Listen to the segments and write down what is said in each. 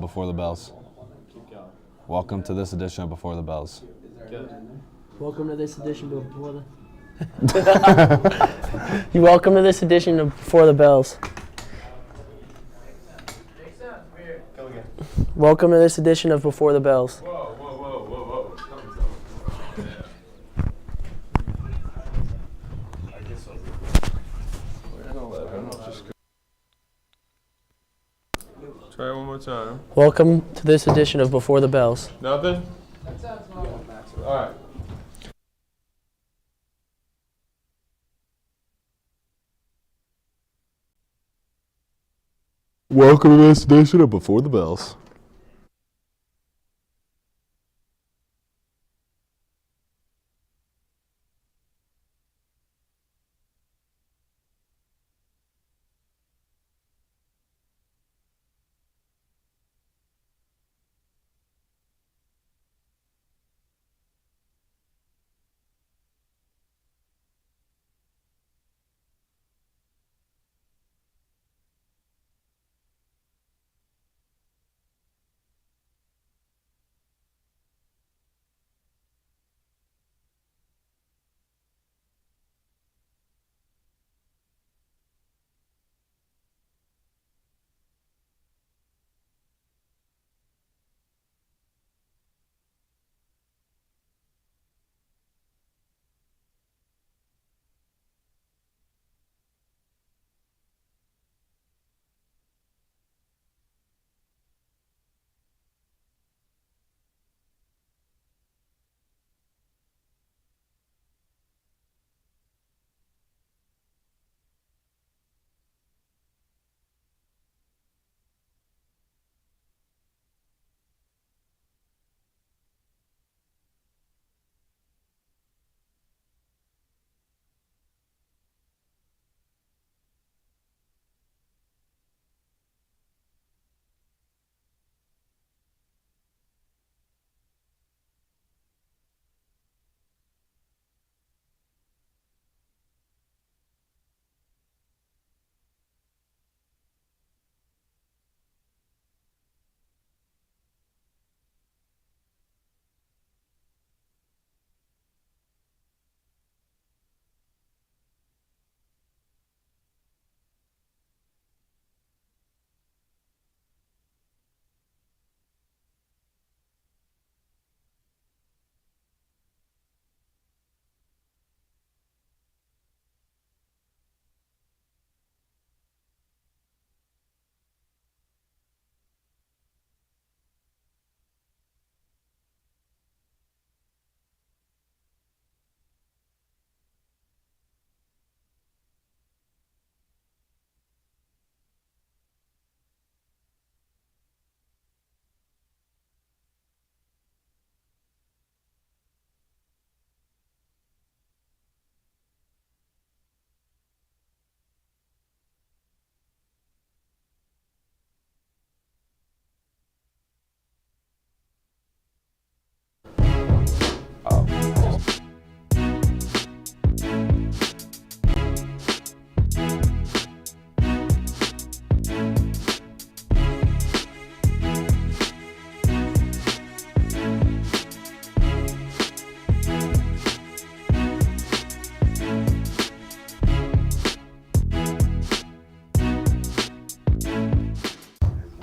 Before the Bells. Keep going. Welcome to this edition of Before the Bells. Good. Welcome to this edition of Before the... Welcome to this edition of Before the Bells. Go again. Welcome to this edition of Before the Bells. Whoa, whoa, whoa, whoa, whoa. I guess Try it one more time. Welcome to this edition of Before the Bells. Nothing? All right. Welcome to this edition of Before the Bells.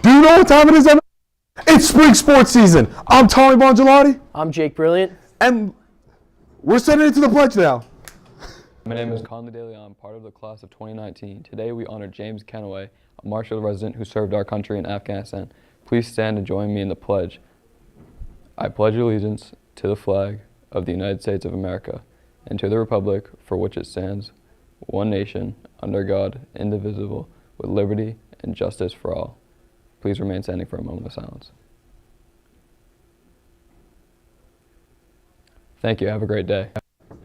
Do you know what time it is? It's spring sports season. I'm Tommy Bongelati, I'm Jake Brilliant. and we're sending it to the pledge now. My name is Conley DeLeon, part of the class of 2019. Today we honor James Kenaway, a Marshall resident who served our country in Afghanistan. Please stand and join me in the pledge. I pledge allegiance to the flag of the United States of America and to the republic for which it stands, one nation, under God, indivisible, with liberty and justice for all. Please remain standing for a moment of silence. Thank you. Have a great day.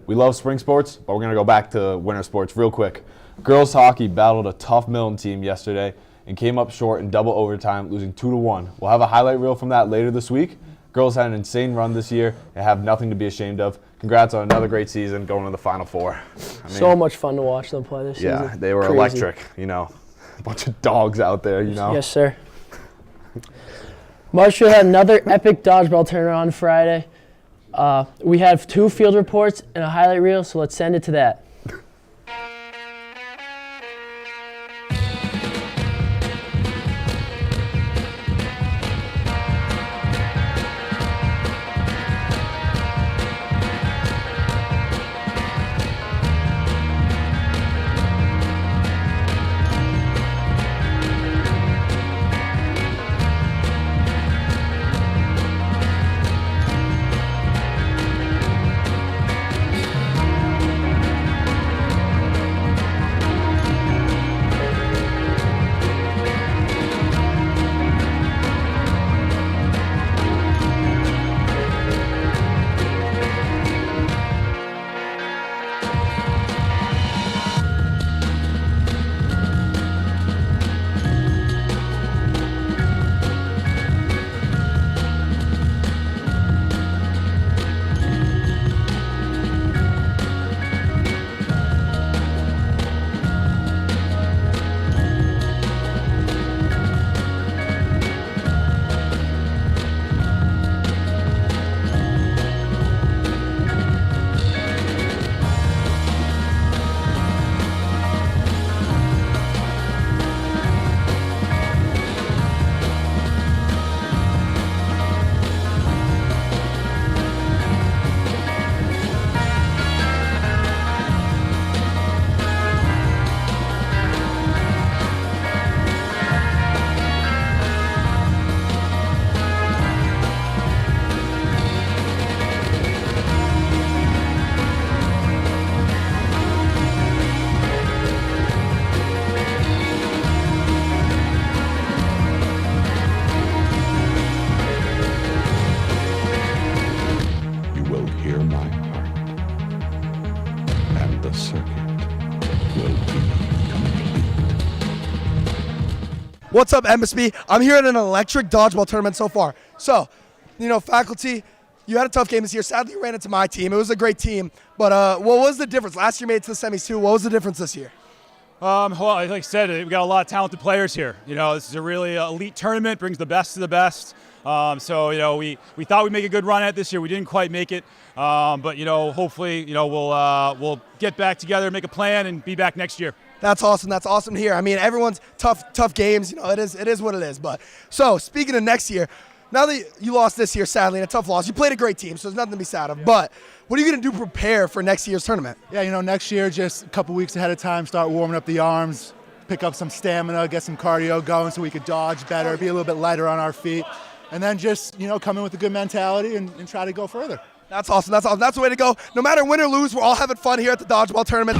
We love spring sports, but we're going to go back to winter sports real quick. Girls hockey battled a tough Milton team yesterday and came up short in double overtime, losing 2-1. We'll have a highlight reel from that later this week. Girls had an insane run this year and have nothing to be ashamed of. Congrats on another great season going to the Final Four. So much fun to watch them play this season. Yeah, they were Crazy. electric, you know. A bunch of dogs out there, you know. Yes, sir. Marshall had another epic dodgeball tournament on Friday. We have 2 field reports and a highlight reel, so let's send it to that. What's up, MSB? I'm here at an electric dodgeball tournament so far. So, faculty, you had a tough game this year. Sadly, you ran into my team. It was a great team. But what was the difference? Last year made it to the semis too. What was the difference this year? Well, like I said, we've got a lot of talented players here. This is a really elite tournament, brings the best to the best. So, we thought we'd make a good run at it this year. We didn't quite make it. But, hopefully, we'll get back together, make a plan, and be back next year. That's awesome. That's awesome to hear. I mean, everyone's tough games. It is what it is. But so speaking of next year, now that you lost this year, sadly, in a tough loss, you played a great team, so there's nothing to be sad of. But what are you going to do to prepare for next year's tournament? Yeah, next year, just a couple weeks ahead of time, start warming up the arms, pick up some stamina, get some cardio going so we could dodge better, be a little bit lighter on our feet, and then just, come in with a good mentality and try to go further. That's awesome. That's awesome. That's the way to go. No matter win or lose, we're all having fun here at the dodgeball tournament.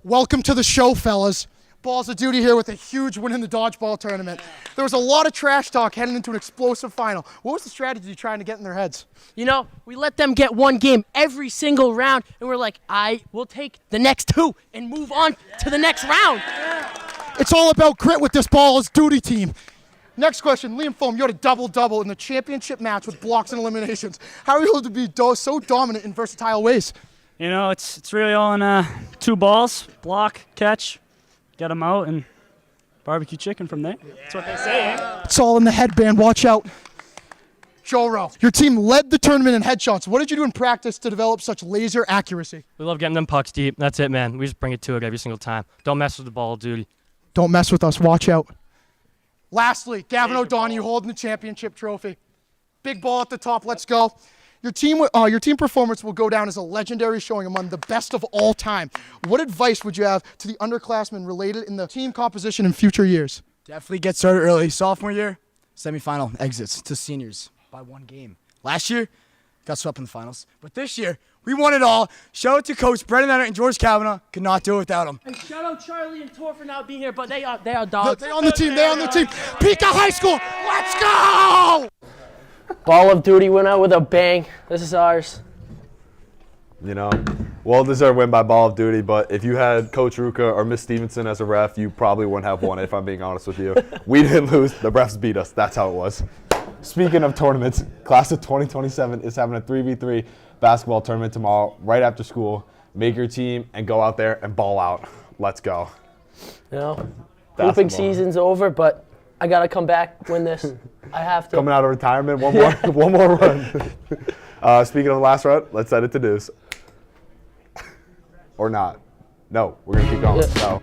Welcome to the show, fellas. Balls of Duty here with a huge win in the dodgeball tournament. There was a lot of trash talk heading into an explosive final. What was the strategy trying to get in their heads? We let them get one game every single round, and we're like, I will take the next 2 and move on to the next round. It's all about grit with this Balls Duty team. Next question, Liam Foam, you had a double-double in the championship match with blocks and eliminations. How are you able to be so dominant in versatile ways? It's really all in 2 balls, block, catch, get them out, and barbecue chicken from there. That's what they say, eh? It's all in the headband, watch out. Joe, your team led the tournament in headshots. What did you do in practice to develop such laser accuracy? We love getting them pucks deep. That's it, man. We just bring it to it every single time. Don't mess with the ball of duty. Don't mess with us, watch out. Lastly, Gavin O'Donoghue holding the championship trophy. Big ball at the top, let's go. Your team performance will go down as a legendary showing among the best of all time. What advice would you have to the underclassmen related in the team composition in future years? Definitely get started early. Sophomore year, semifinal exits to seniors by 1 game. Last year, got swept in the finals. But this year, we won it all. Shout out to Coach Brendan Leonard and George Kavanaugh. Could not do it without them. And shout out Charlie and Tor for not being here, but they are dogs. They're on the team. They're on the team. Pika High School. Let's go! Ball of Duty went out with a bang. This is ours. You know, well-deserved win by Ball of Duty, but if you had Coach Ruka or Miss Stevenson as a ref, you probably wouldn't have won it, if I'm being honest with you. We didn't lose. The refs beat us. That's how it was. Speaking of tournaments, class of 2027 is having a 3v3 basketball tournament tomorrow right after school. Make your team and go out there and ball out. Let's go. You know, hooping Basketball. season's over, but I got to come back, win this. I have to. Coming out of retirement, one more run. Speaking of the last run, let's send it to Deuce. Or not. No, we're going to keep going. Yeah. No.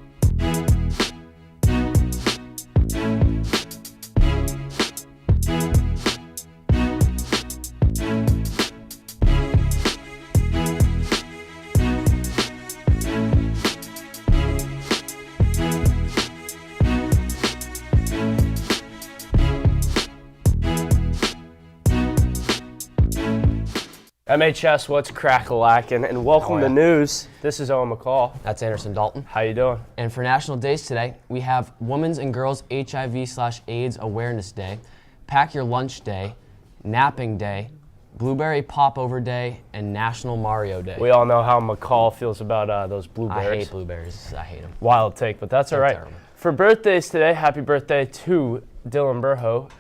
MHS, what's crack-a-lackin', and welcome to news. This is Owen McCall. That's Anderson Dalton. How you doing? And for National Days today, we have Women's and Girls HIV/AIDS Awareness Day, Pack Your Lunch Day, Napping Day, Blueberry Popover Day, and National Mario Day. We all know how McCall feels about those blueberries. I hate blueberries. I hate them. Wild take, but that's all right. Terrible. For birthdays today, happy birthday to Dylan Burho,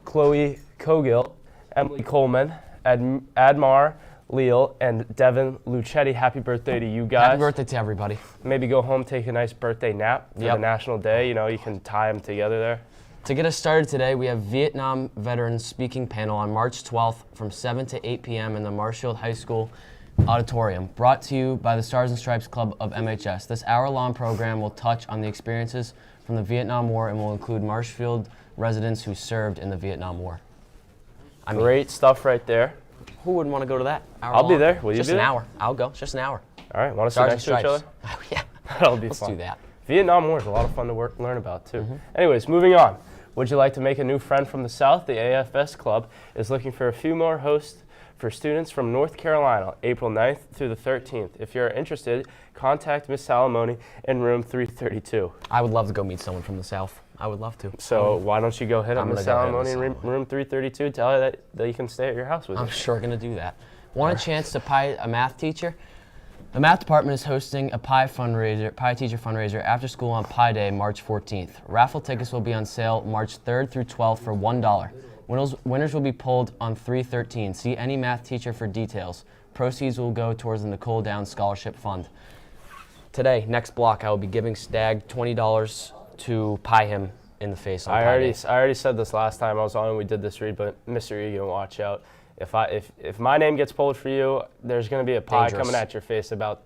Chloe Cogill, Emily Coleman, Admar Leal, and Devin Lucetti. Happy birthday to you guys. Happy birthday to everybody. Maybe go home, take a nice birthday nap for the National Day. You know, you can tie them together there. To get us started today, we have Vietnam Veterans Speaking Panel on March 12th from 7 to 8 p.m. in the Marshfield High School Auditorium, brought to you by the Stars and Stripes Club of MHS. This hour-long program will touch on the experiences from the Vietnam War and will include Marshfield residents who served in the Vietnam War. Great stuff right there. Who wouldn't want to go to that? I'll be there. Will you just be an there? hour. I'll go. It's just an hour. All right. Want to sit Stars next and to each other? Stripes. Oh, yeah. That'll be Let's fun. do that. Vietnam War is a lot of fun to learn about, too. Anyways, moving on. Would you like to make a new friend from the South? The AFS Club is looking for a few more hosts for students from North Carolina, April 9th through the 13th. If you're interested, contact Miss Salamoni in room 332. I would love to go meet someone from the South. I would love to. So why don't you go hit up I'm Miss gonna go Salamoni hit in Miss room 332, tell her that you can stay at your house with I'm you. sure going to do that. Want a chance to pie a math teacher? The math department is hosting a pie teacher fundraiser after school on Pie Day, March 14th. Raffle tickets will be on sale March 3rd through 12th for $1. Winners will be pulled on 3/13. See any math teacher for details. Proceeds will go towards the Nicole Downs Scholarship Fund. Today, next block, I will be giving Stag $20 to pie him in the face on Pie Day. I already said this last time I was on and we did this read, but Mr. Egan, watch out. If my name gets pulled for you, there's going to be a pie Dangerous. coming at your face about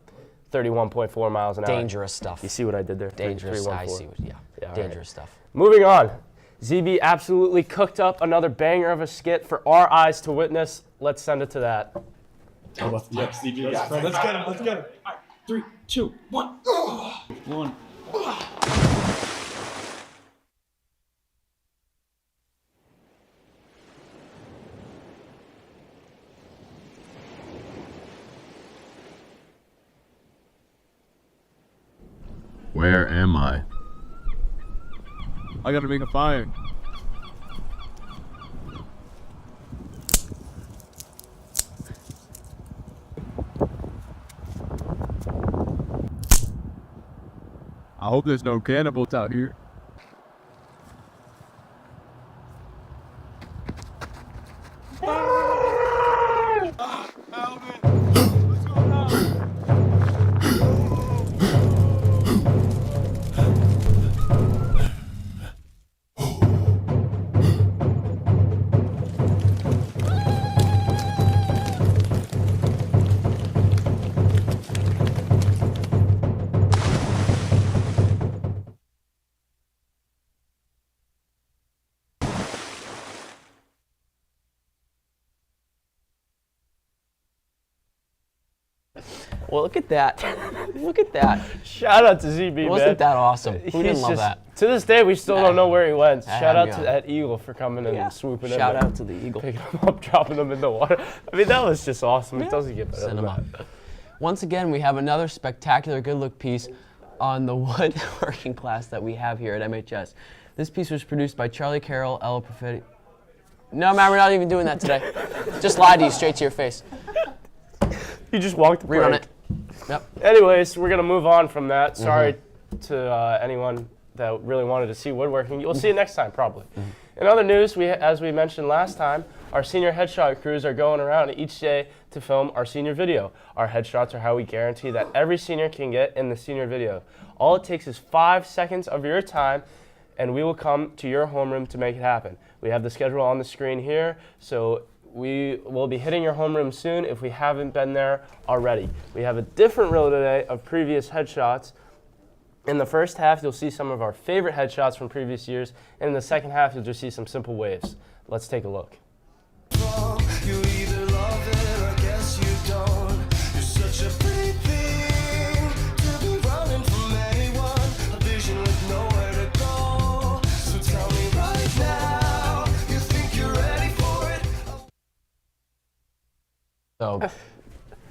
31.4 miles an hour. Dangerous stuff. You see what I did there? Dangerous. 314. I see what. Yeah. Dangerous stuff. Moving on. ZB absolutely cooked up another banger of a skit for our eyes to witness. Let's send it to that. Let's get him. Let's get him. 3, 2, 1. 1. Where am I? I gotta make a fire. I hope there's no cannibals out here. Well, look at that. Look at that. Shout out to ZB, man. Wasn't that awesome? Who didn't love that? To this day, we still don't know where he went. Shout out to on. that eagle for coming in and swooping in. Shout out to the eagle. Picking him up, dropping him in the water. I mean, that was just awesome. It doesn't get better Send than him that. up. Once again, we have another spectacular good look piece on the woodworking class that we have here at MHS. This piece was produced by Charlie Carroll, Ella Profetti. No, man, we're not even doing that today. Just lied to you straight to your face. You just walked the Rerun break. it. Yep. Anyways, we're going to move on from that. Sorry to anyone that really wanted to see woodworking. You'll see it next time, probably. In other news, as we mentioned last time, our senior headshot crews are going around each day to film our senior video. Our headshots are how we guarantee that every senior can get in the senior video. All it takes is 5 seconds of your time, and we will come to your homeroom to make it happen. We have the schedule on the screen here, so we will be hitting your homeroom soon if we haven't been there already. We have a different reel today of previous headshots. In the first half, you'll see some of our favorite headshots from previous years, and in the second half, you'll just see some simple waves. Let's take a look. So, Did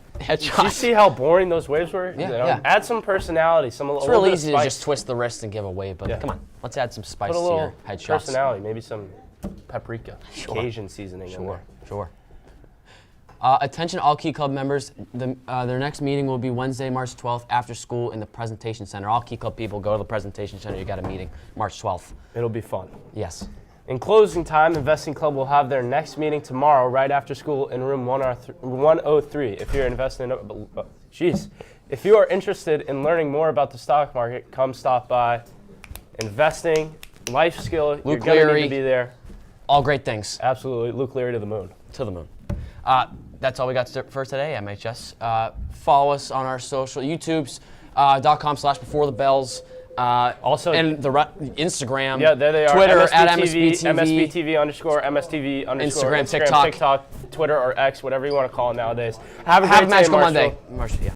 you headshots. see how boring those waves were? Yeah, You know, yeah. Add some personality, It's a little real bit of easy to spice. just twist the wrist and give away, but Yeah. come on, let's add some spice Put a to little your headshots. personality, maybe some paprika, Sure. Cajun seasoning in there. Sure. Attention all Key Club members, their next meeting will be Wednesday, March 12th after school in the Presentation Center. All Key Club people go to the Presentation Center, you got a meeting March 12th. It'll be fun. Yes. In closing time, the Investing Club will have their next meeting tomorrow right after school in room 103. If you're investing if you are interested in learning more about the stock market, come stop by. Investing, life skill, you're going to need to be there. All great things. Absolutely. Luke Leary to the moon. To the moon. That's all we got for today, MHS. Follow us on our social YouTubes, .com/beforethebells. Also, and the Instagram, yeah, there they are. Twitter at MSBTV, MSBTV, MSBTV _ Instagram, TikTok, Twitter or X, whatever you want to call it nowadays. Have a Have great a magical day, Marshall. Monday. Marshall, yeah.